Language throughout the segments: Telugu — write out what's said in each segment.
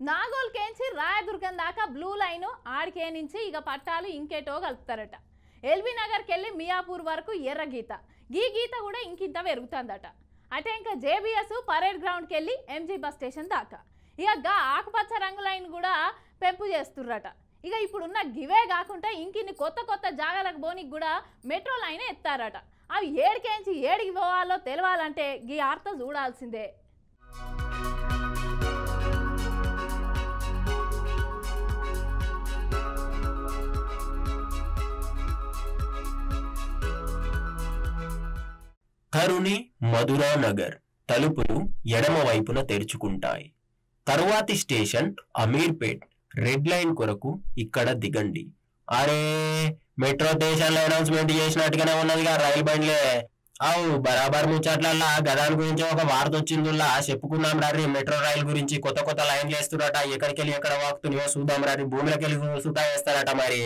నాగోల్కేంచి రాయదుర్గం దాకా బ్లూ లైన్ ఆడికే నుంచి ఇక పట్టాలు ఇంకేటో కలుపుతారట. ఎల్బీ నగర్కి వెళ్ళి మియాపూర్ వరకు ఎర్ర గీత, ఈ గీత కూడా ఇంకింత పెరుగుతుందట. అంటే ఇంకా జేబీఎస్ పరేడ్ గ్రౌండ్కి వెళ్ళి ఎంజీ బస్ స్టేషన్ దాకా ఇక ఆకుపచ్చ రంగు లైన్ కూడా పెంపు చేస్తుర్రట. ఇక ఇప్పుడున్న గివే కాకుండా ఇంకిన్ని కొత్త కొత్త జాగాలకు పోనీకి కూడా మెట్రో లైన్ ఎత్తారట. అవి ఏడికేంచి ఏడికి పోవాలో తెలవాలంటే ఈ ఆర్త చూడాల్సిందే. కరుని మధురా నగర్ తలుపులు ఎడమ వైపున తెరుచుకుంటాయి. తరువాతి స్టేషన్ అమీర్పేట్. రెడ్ లైన్ కొరకు ఇక్కడ దిగండి. అరే, మెట్రో స్టేషన్ లో అనౌన్స్మెంట్ చేసినట్టుగానే ఉన్నదిగా రైలు బండ్లే. అవు బరాబర్ ముచ్చట్లల్లా గదాని గురించి ఒక వార్త వచ్చిందిలా చెప్పుకుందాం రారి. మెట్రో రైలు గురించి కొత్త కొత్త లైన్లు వేస్తున్నట. ఎక్కడికి వెళ్ళి ఎక్కడ వాకుతున్నాయో చూద్దాం రారి. భూమిలోకి వెళ్ళి సుతా వేస్తారట. మరి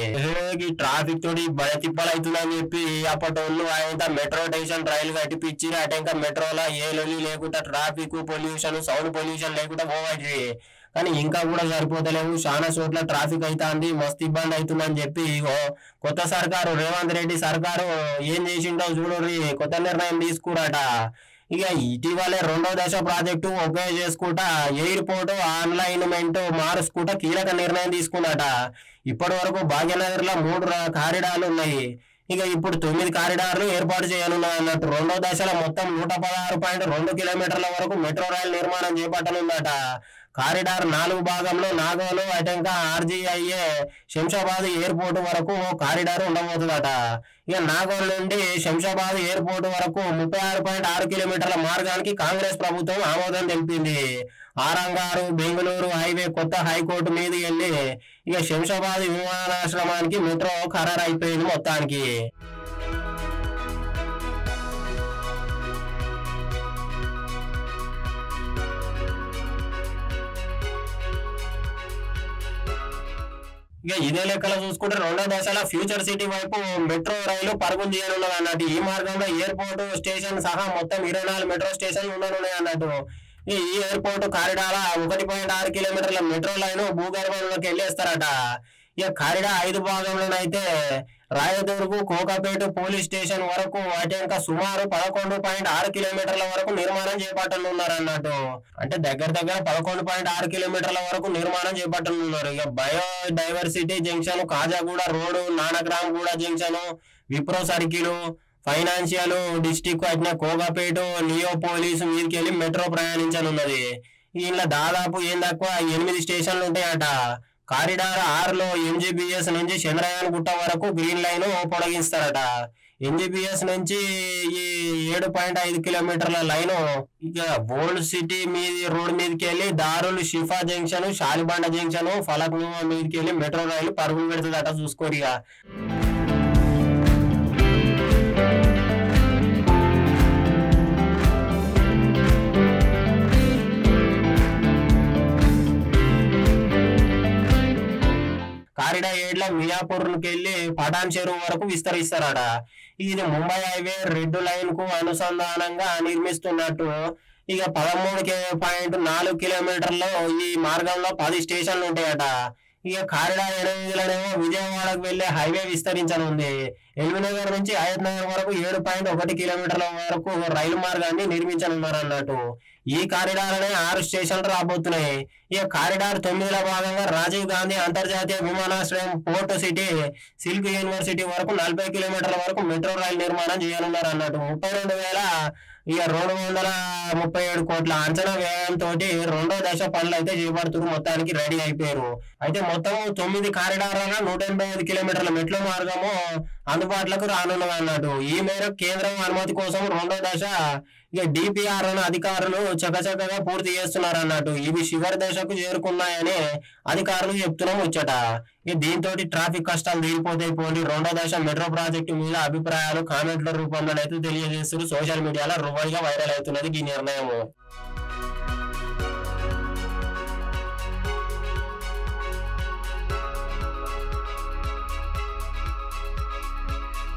ట్రాఫిక్ తోటి బయ తిప్పలు అవుతుందని చెప్పి అప్పటోళ్ళు ఆయన మెట్రో స్టేషన్ రైలు కట్టిపిచ్చి అట. ఇంకా మెట్రోలో ఏ లొల్లి లేకుండా ట్రాఫిక్ పొల్యూషన్ సౌండ్ పొల్యూషన్ లేకుండా పోవాలి. కానీ ఇంకా కూడా సరిపోతలేవు. చాలా చోట్ల ట్రాఫిక్ అవుతుంది, మస్తు ఇబ్బంది అవుతుందని చెప్పి కొత్త సర్కారు రేవంత్ రెడ్డి సర్కారు ఏం చేసిండో చూడండి. కొత్త నిర్ణయం తీసుకురాట. ఇక ఇటీవలే 2వ దశ ప్రాజెక్టు ఒకే చేసుకుంటా ఎయిర్పోర్ట్ అలైన్మెంట్ మార్చుకుంటా కీలక నిర్ణయం తీసుకున్నట. ఇప్పటి వరకు భాగ్యనగర్ లో 3 కారిడార్లు ఉన్నాయి. ఇక ఇప్పుడు 9 కారిడార్లు ఏర్పాటు చేయనున్నాయి అన్నట్టు. 2వ దశలో మొత్తం 116.2 కిలోమీటర్ల వరకు మెట్రో రైలు నిర్మాణం చేపట్టనుందట. కారిడార్ 4 భాగంలో నాగోలు అటంకా ఆర్జీఐఏ శంషాబాద్ ఎయిర్పోర్ట్ వరకు కారిడార్ ఉండబోతుందట. ఇక నాగోల్ నుండి శంషాబాద్ ఎయిర్పోర్ట్ వరకు 36.6 కిలోమీటర్ల మార్గానికి కాంగ్రెస్ ప్రభుత్వం ఆమోదం తెలిపింది. ఆరంగారు బెంగళూరు హైవే కొత్త హైకోర్టు మీద వెళ్ళి ఇక శంషాబాద్ విమానాశ్రమానికి మెట్రో ఖరారు అయిపోయింది మొత్తానికి. ఇక ఇదే లెక్కలో చూసుకుంటే 2వ దశలో ఫ్యూచర్ సిటీ వైపు మెట్రో రైలు పరుగులు తీయనున్నది అన్నట్టు. ఈ మార్గంలో ఎయిర్పోర్ట్ స్టేషన్ సహా మొత్తం 24 మెట్రో స్టేషన్లు ఉండనున్నాయి అన్నట్టు. ఈ ఎయిర్పోర్ట్ కారిడార్ 1.6 కిలోమీటర్ల మెట్రో లైన్ భూగర్భంలోకి వెళ్ళేస్తారట. ఇక కారిడార్ 5 భాగంలోనైతే రాయదుర్గ్ కోకాపేట పోలీస్ స్టేషన్ వరకు అటెంకా సుమారు 11.6 కిలోమీటర్ల వరకు నిర్మాణం చేపట్టనున్నారు అన్నట్టు. అంటే దగ్గర 11.6 కిలోమీటర్ల వరకు నిర్మాణం చేపట్టనున్నారు. ఇక biodiversity junction, Khajaguda road, Nanakramguda junction, Wipro circle, financial district అట్నే కోకాపేట నియోపోలిస్ మీదకి వెళ్ళి మెట్రో ప్రయాణించనున్నది. ఇలా దాదాపు ఏం తక్కువ 8 స్టేషన్లు ఉంటాయట. కారిడార్ 6లో ఎంజీబీఎస్ నుంచి చంద్రయాన్ గుట్ట వరకు గ్రీన్ లైన్ పొడిగిస్తారట. ఎంజీబీఎస్ నుంచి ఈ 7.5 కిలోమీటర్ల లైన్ ఇక ఓల్డ్ సిటీ రోడ్ మీదకి వెళ్ళి దారులు షిఫా జంక్షన్, షాలిబండ జంక్షన్, ఫలక్ మీదకి వెళ్ళి మెట్రో రైలు పరుగులు పెడుతుందట. చూసుకోరిగా. కారిడార్ 7లో మియాపూర్కి వెళ్ళి పటాన్ చెరువు వరకు విస్తరిస్తారట. ఇది ముంబై హైవే రెడ్ లైన్ కు అనుసంధానంగా నిర్మిస్తున్నట్టు. ఇక 13.4 కిలోమీటర్లో ఈ మార్గంలో 10 స్టేషన్లు ఉంటాయట. ఇక కారిడార్ 8లోనేమో విజయవాడకు వెళ్లే హైవే విస్తరించనుంది. ఎల్బీనగర్ నుంచి హయత్ నగర్ వరకు 7.1 కిలోమీటర్ల వరకు రైలు మార్గాన్ని నిర్మించనున్నారు అన్నట్టు. ఈ కారిడార్ అనే 6 స్టేషన్లు రాబోతున్నాయి. ఈ కారిడార్ 9లో భాగంగా రాజీవ్ గాంధీ అంతర్జాతీయ విమానాశ్రయం, పోర్ట్ సిటీ, సిల్క్ యూనివర్సిటీ వరకు 40 కిలోమీటర్ల వరకు మెట్రో రైలు నిర్మాణం చేయనున్నారు అన్నట్టు. 32,237 కోట్ల అంచనా వ్యయంతో 2వ దశ పనులు అయితే చేపడుతున్నారు. మొత్తానికి రెడీ అయిపోయారు. అయితే మొత్తం 9 కారిడార్లలో 185 కిలోమీటర్ల మెట్రో మార్గము అందుబాటులోకి రానున్నది అన్నట్టు. ఈ మేరకు కేంద్రం అనుమతి కోసం 2వ దశ ఇక డిపిఆర్ అధికారులు చకచకగా పూర్తి చేస్తున్నారు అన్నట్టు. ఇవి చివరి దశకు చేరుకున్నాయని అధికారులు చెప్తున్నాం వచ్చట. ఇక దీంతో ట్రాఫిక్ కష్టాలు తీరిపోతాయి పోండి. 2వ దశ మెట్రో ప్రాజెక్టు మీద అభిప్రాయాలు కామెంట్ల రూపంలో అయితే తెలియజేస్తారు. సోషల్ మీడియాలో రువాయిగా వైరల్ అవుతున్నది ఈ నిర్ణయం.